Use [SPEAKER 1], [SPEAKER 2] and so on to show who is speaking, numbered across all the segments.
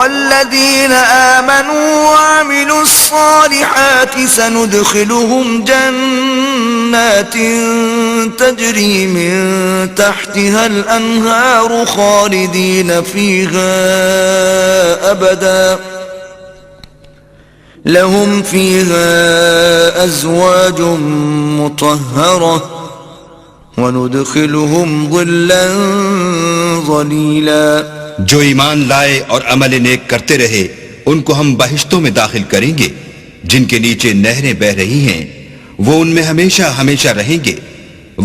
[SPEAKER 1] والذين آمنوا وعملوا الصالحات سندخلهم جنات تجري من تحتها الأنهار خالدين فيها أبدا لهم فيها أزواج مطهرة وندخلهم ظلا ظليلا.
[SPEAKER 2] جو ایمان لائے اور عمل نیک کرتے رہے ان کو ہم بہشتوں میں داخل کریں گے جن کے نیچے نہریں بہہ رہی ہیں، وہ ان میں ہمیشہ ہمیشہ رہیں گے.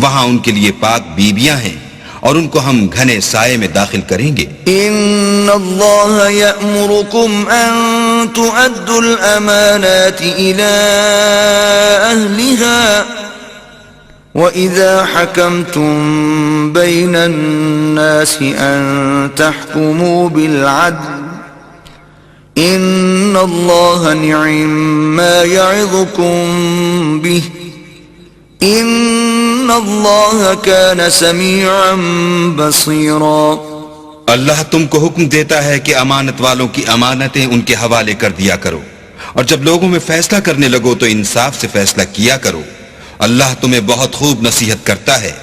[SPEAKER 2] وہاں ان کے لیے پاک بیویاں ہیں اور ان کو ہم گھنے سائے میں داخل کریں گے.
[SPEAKER 1] ان اللہ یأمرکم ان تؤدوا الامانات الى اہلها وَإِذَا حَكَمْتُمْ بَيْنَ النَّاسِ أَن تَحْكُمُوا بِالْعَدْلِ إِنَّ اللَّهَ نِعِمَّا يَعِظُكُمْ بِهِ إِنَّ اللَّهَ كَانَ سَمِيعًا بَصِيرًا.
[SPEAKER 2] اللہ تم کو حکم دیتا ہے کہ امانت والوں کی امانتیں ان کے حوالے کر دیا کرو، اور جب لوگوں میں فیصلہ کرنے لگو تو انصاف سے فیصلہ کیا کرو. اللہ تمہیں بہت خوب نصیحت کرتا ہے،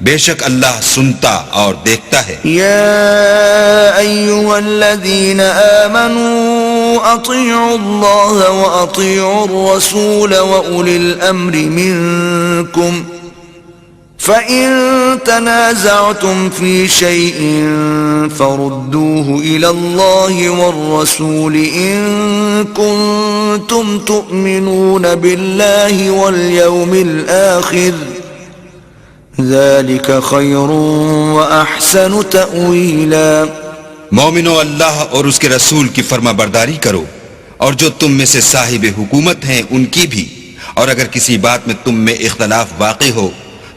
[SPEAKER 2] بے شک اللہ سنتا اور دیکھتا ہے.
[SPEAKER 1] یا ایھا الذین آمنوا اطیعوا اللہ واطیعوا الرسول واولی الامر منکم فَإِن تَنَازَعْتُمْ فِي شَيْءٍ فَرُدُّوهُ إِلَى اللَّهِ وَالرَّسُولِ إِن كُنتُمْ تُؤْمِنُونَ بِاللَّهِ وَالْيَوْمِ الْآخِرِ ذَلِكَ خَيْرٌ وَأَحْسَنُ تَأْوِيلًا.
[SPEAKER 2] مومنو، اللہ اور اس کے رسول کی فرما برداری کرو، اور جو تم میں سے صاحب حکومت ہیں ان کی بھی. اور اگر کسی بات میں تم میں اختلاف واقع ہو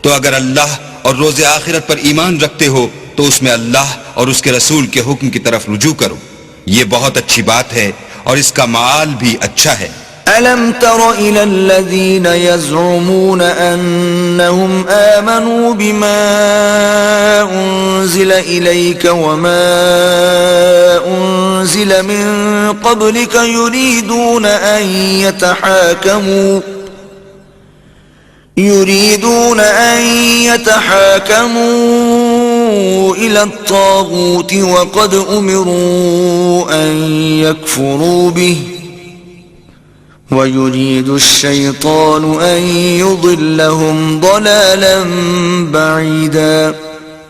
[SPEAKER 2] تو اگر اللہ اور روز آخرت پر ایمان رکھتے ہو تو اس میں اللہ اور اس کے رسول کے حکم کی طرف رجوع کرو. یہ بہت اچھی بات ہے اور اس کا معال بھی اچھا ہے.
[SPEAKER 1] أَلَمْ تَرَ إِلَى الَّذِينَ يَزْعُمُونَ أَنَّهُمْ آمَنُوا بِمَا أُنزِلَ إِلَيْكَ وَمَا أُنزِلَ مِن قَبْلِكَ يريدون أن يتحاكموا إلى الطاغوت وقد أمروا أن يكفروا به ويريد الشيطان أن يضلهم ضلالا بعيدا.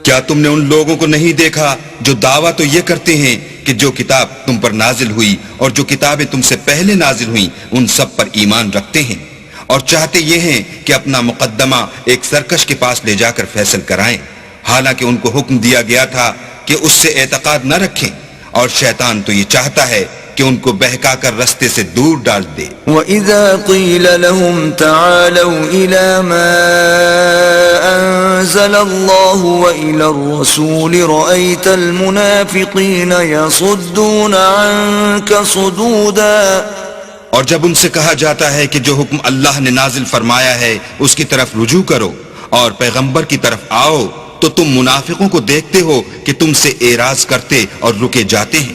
[SPEAKER 2] کیا تم نے ان لوگوں کو نہیں دیکھا جو دعویٰ تو یہ کرتے ہیں کہ جو کتاب تم پر نازل ہوئی اور جو کتابیں تم سے پہلے نازل ہوئیں ان سب پر ایمان رکھتے ہیں، اور چاہتے یہ ہیں کہ اپنا مقدمہ ایک سرکش کے پاس لے جا کر فیصل کرائیں، حالانکہ ان کو حکم دیا گیا تھا کہ اس سے اعتقاد نہ رکھیں، اور شیطان تو یہ چاہتا ہے کہ ان کو بہکا کر رستے سے دور ڈال دے.
[SPEAKER 1] وَإِذَا قِيلَ لَهُمْ تَعَالَوْا إِلَى مَا أَنزَلَ اللَّهُ وَإِلَى الرَّسُولِ رَأَيْتَ الْمُنَافِقِينَ يَصُدُّونَ عَنكَ صُدُودًا.
[SPEAKER 2] اور جب ان سے کہا جاتا ہے کہ جو حکم اللہ نے نازل فرمایا ہے اس کی طرف رجوع کرو اور پیغمبر کی طرف آؤ تو تم منافقوں کو دیکھتے ہو کہ تم سے اعراض کرتے اور رکے جاتے ہیں.